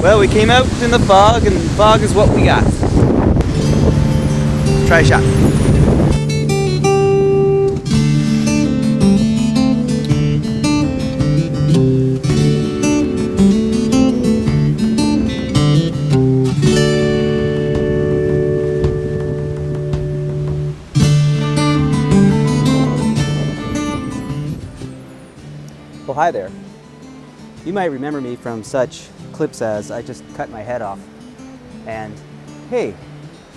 Well, we came out in the fog, and fog is what we got. Try a shot. Well, hi there. You might remember me from such clips as I just cut my head off and hey,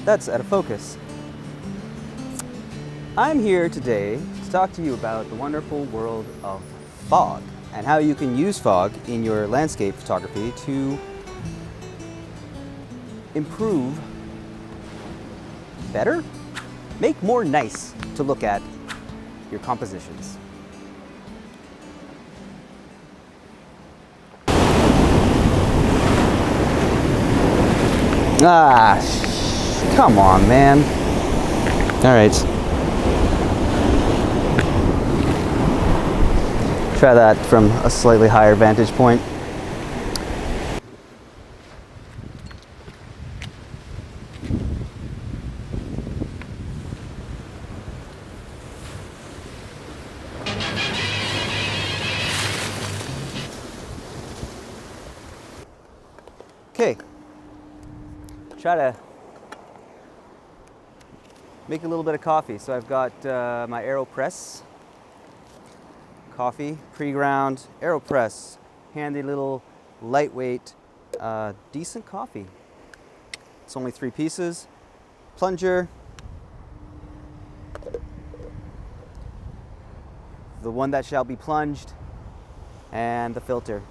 that's out of focus. I'm here today to talk to you about the wonderful world of fog and how you can use fog in your landscape photography to improve, better, make more nice to look at your compositions. Come on, man. All right. Try that from a slightly higher vantage point. Okay. Try to make a little bit of coffee. So I've got my AeroPress coffee, pre-ground AeroPress, handy little lightweight, decent coffee. It's only 3 pieces, plunger, the one that shall be plunged, and the filter.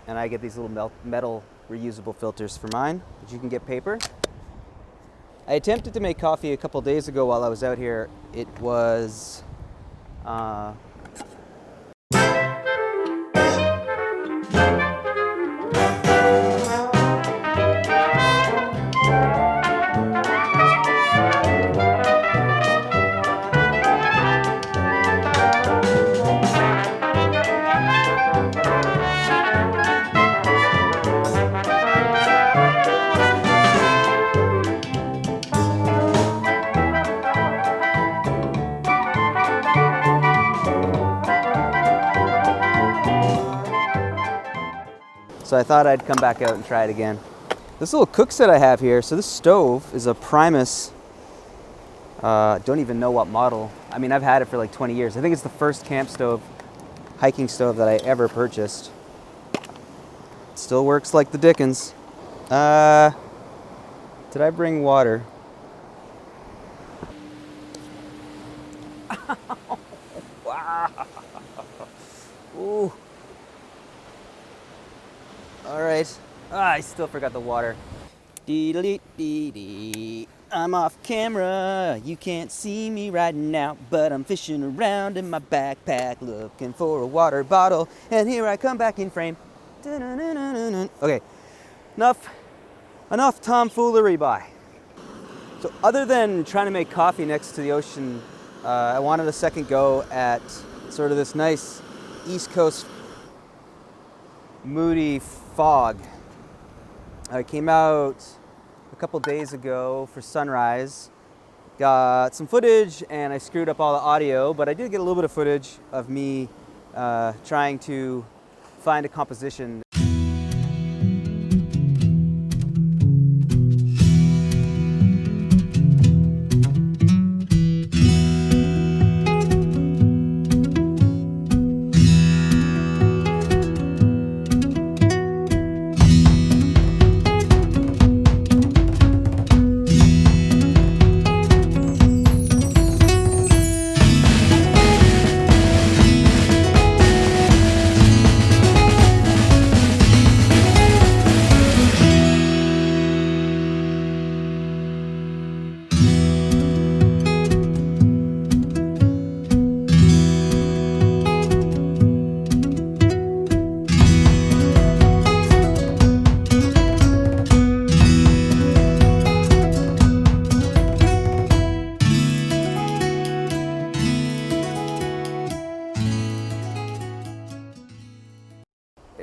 And I get these little metal reusable filters for mine, but you can get paper. I attempted to make coffee a couple days ago while I was out here. It was so I thought I'd come back out and try it again. This little cook set I have here, so this stove is a Primus, don't even know what model. I mean, I've had it for like 20 years. I think it's the first camp stove, hiking stove that I ever purchased. It still works like the dickens. Did I bring water? Wow. Ooh. All right. I still forgot the water. Dee-dee-dee-dee. I'm off camera. You can't see me right now, but I'm fishing around in my backpack looking for a water bottle, and here I come back in frame. Okay, enough tomfoolery. Bye. So other than trying to make coffee next to the ocean, I wanted a second go at sort of this nice East Coast moody fog. I came out a couple days ago for sunrise, got some footage, and I screwed up all the audio, but I did get a little bit of footage of me trying to find a composition.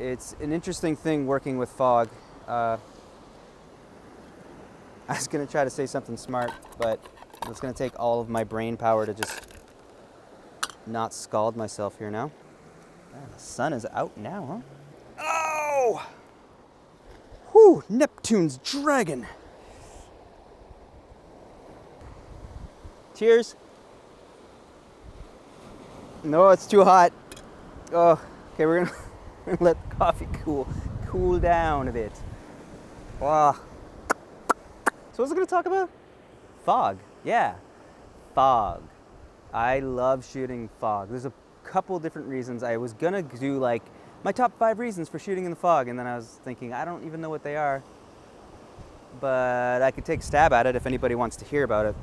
It's an interesting thing working with fog. I was gonna try to say something smart, but it's gonna take all of my brain power to just not scald myself here now. Man, the sun is out now, huh? Oh! Whew, Neptune's dragon. Cheers. No, it's too hot. Oh, okay, we're gonna let the coffee cool down a bit. Wow. So what was I gonna talk about? Fog. Yeah, fog. I love shooting fog. There's a couple different reasons. I was gonna do like my top 5 reasons for shooting in the fog, and then I was thinking I don't even know what they are, but I could take a stab at it if anybody wants to hear about it.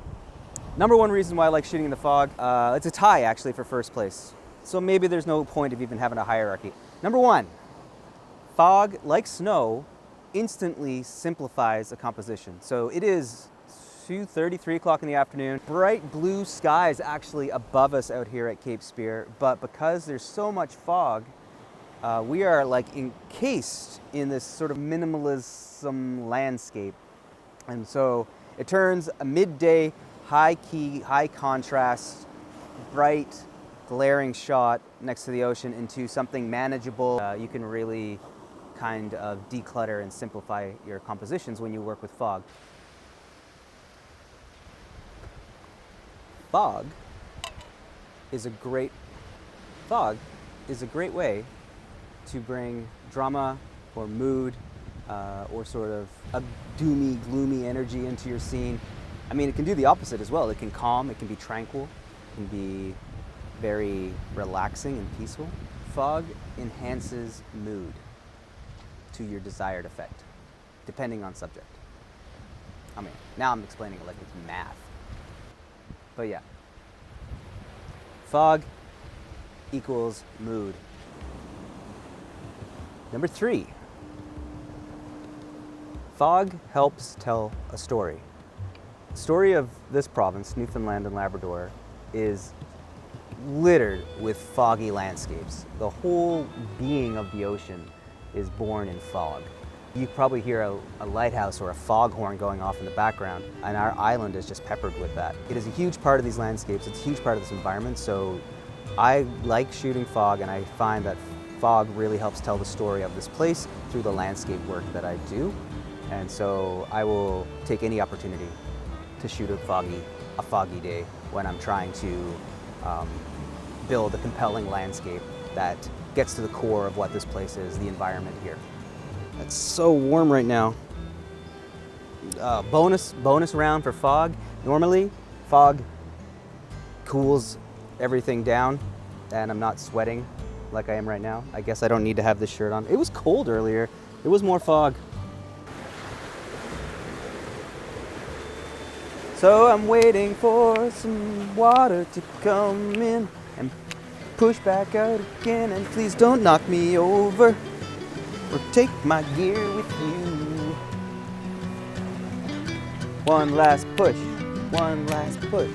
Number 1 reason why I like shooting in the fog, it's a tie actually for first place. So maybe there's no point of even having a hierarchy. Number 1, fog, like snow, instantly simplifies a composition. So it is 2:30, 3 o'clock in the afternoon. Bright blue skies actually above us out here at Cape Spear, but because there's so much fog, we are like encased in this sort of minimalism landscape. And so it turns a midday, high key, high contrast, bright, glaring shot next to the ocean into something manageable. You can really kind of declutter and simplify your compositions when you work with fog. Fog is a great way to bring drama or mood or sort of a doomy, gloomy energy into your scene. I mean, it can do the opposite as well. It can calm, it can be tranquil, it can be very relaxing and peaceful. Fog enhances mood to your desired effect, depending on subject. I mean, now I'm explaining it like it's math. But yeah, fog equals mood. Number 3, fog helps tell a story. The story of this province, Newfoundland and Labrador, is littered with foggy landscapes. The whole being of the ocean is born in fog. You probably hear a lighthouse or a foghorn going off in the background, and our island is just peppered with that. It is a huge part of these landscapes, it's a huge part of this environment, so I like shooting fog, and I find that fog really helps tell the story of this place through the landscape work that I do. And so I will take any opportunity to shoot a foggy day when I'm trying to build a compelling landscape that gets to the core of what this place is, the environment here. It's so warm right now. Bonus round for fog. Normally, fog cools everything down and I'm not sweating like I am right now. I guess I don't need to have this shirt on. It was cold earlier. There was more fog. So I'm waiting for some water to come in and push back out again, and please don't knock me over or take my gear with you. One last push, one last push,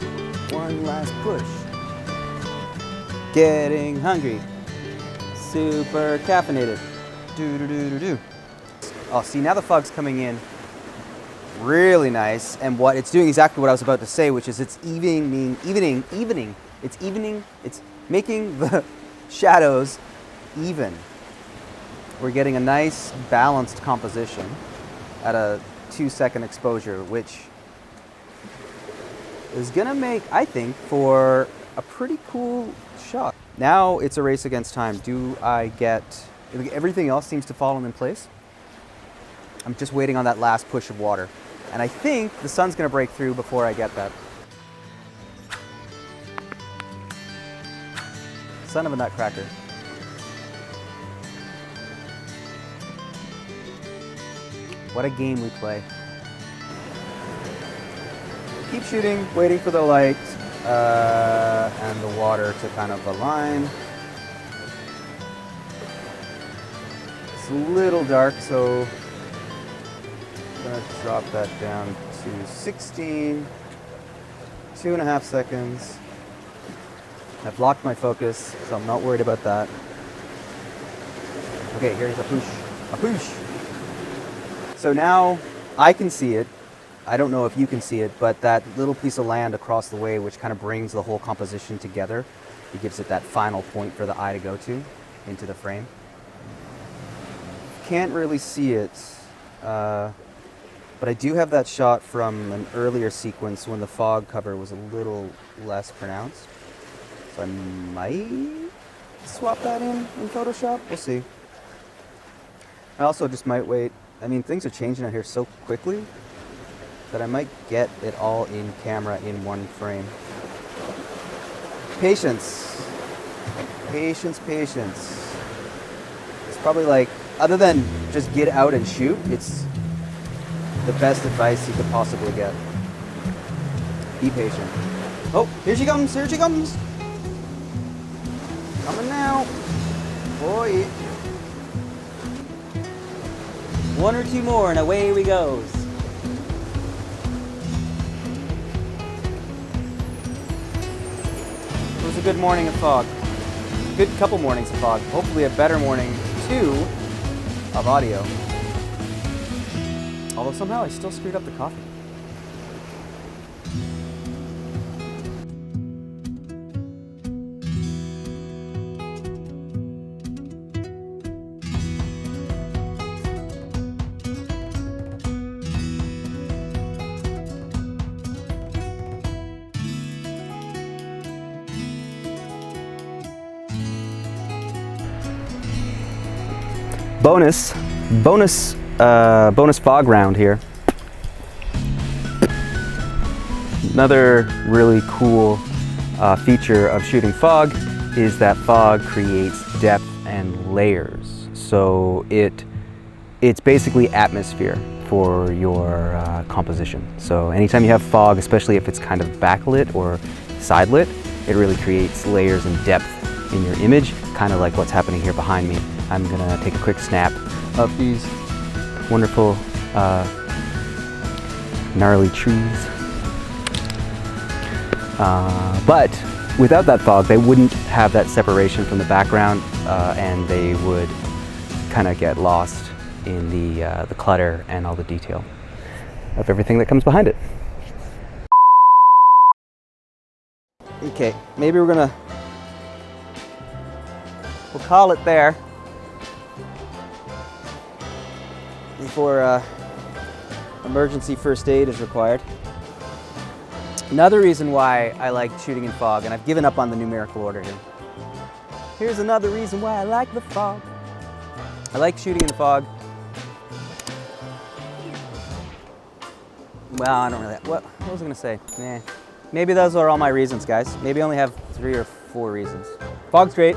one last push. Getting hungry, super caffeinated. Do. Oh, see, now the fog's coming in really nice, and what it's doing exactly what I was about to say, which is it's evening. It's making the shadows even. We're getting a nice balanced composition at a 2-second exposure, which is gonna make, I think, for a pretty cool shot. Now it's a race against time. Do I get, everything else seems to fall in place. I'm just waiting on that last push of water. And I think the sun's gonna break through before I get that. Son of a nutcracker. What a game we play. Keep shooting, waiting for the light and the water to kind of align. It's a little dark, so I'm gonna drop that down to 16, 2.5 seconds. I've locked my focus, so I'm not worried about that. Okay, here's a push. A push. So now I can see it. I don't know if you can see it, but that little piece of land across the way, which kind of brings the whole composition together, it gives it that final point for the eye to go to into the frame. Can't really see it, but I do have that shot from an earlier sequence when the fog cover was a little less pronounced. So I might swap that in Photoshop. We'll see. I also just might wait. I mean, things are changing out here so quickly that I might get it all in camera in one frame. Patience. Patience, patience. It's probably like, other than just get out and shoot, it's the best advice you could possibly get. Be patient. Oh, here she comes, here she comes. Coming now. Boy. One or two more and away we goes. It was a good morning of fog. Good couple mornings of fog. Hopefully a better morning, too, of audio. Although somehow I still screwed up the coffee. Bonus fog round here. Another really cool feature of shooting fog is that fog creates depth and layers. So it's basically atmosphere for your composition. So anytime you have fog, especially if it's kind of backlit or side lit, it really creates layers and depth in your image, kind of like what's happening here behind me. I'm gonna take a quick snap of these wonderful gnarly trees. But without that fog, they wouldn't have that separation from the background, and they would kind of get lost in the clutter and all the detail of everything that comes behind it. Okay, maybe we'll call it there before emergency first aid is required. Another reason why I like shooting in fog, and I've given up on the numerical order here. Here's another reason why I like the fog. I like shooting in the fog. Well, I don't really, what was I gonna say? Nah. Maybe those are all my reasons, guys. Maybe I only have 3 or 4 reasons. Fog's great.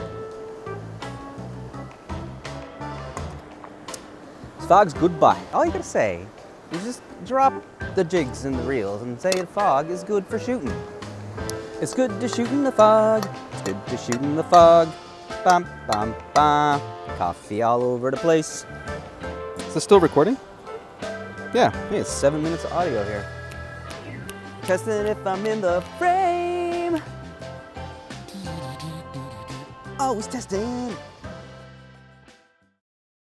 Fog's goodbye. All you gotta say is just drop the jigs and the reels and say the fog is good for shooting. It's good to shoot in the fog. It's good to shoot in the fog. Bam, bam, bam. Coffee all over the place. Is this still recording? Yeah, it's 7 minutes of audio here. Testing if I'm in the frame. Always testing.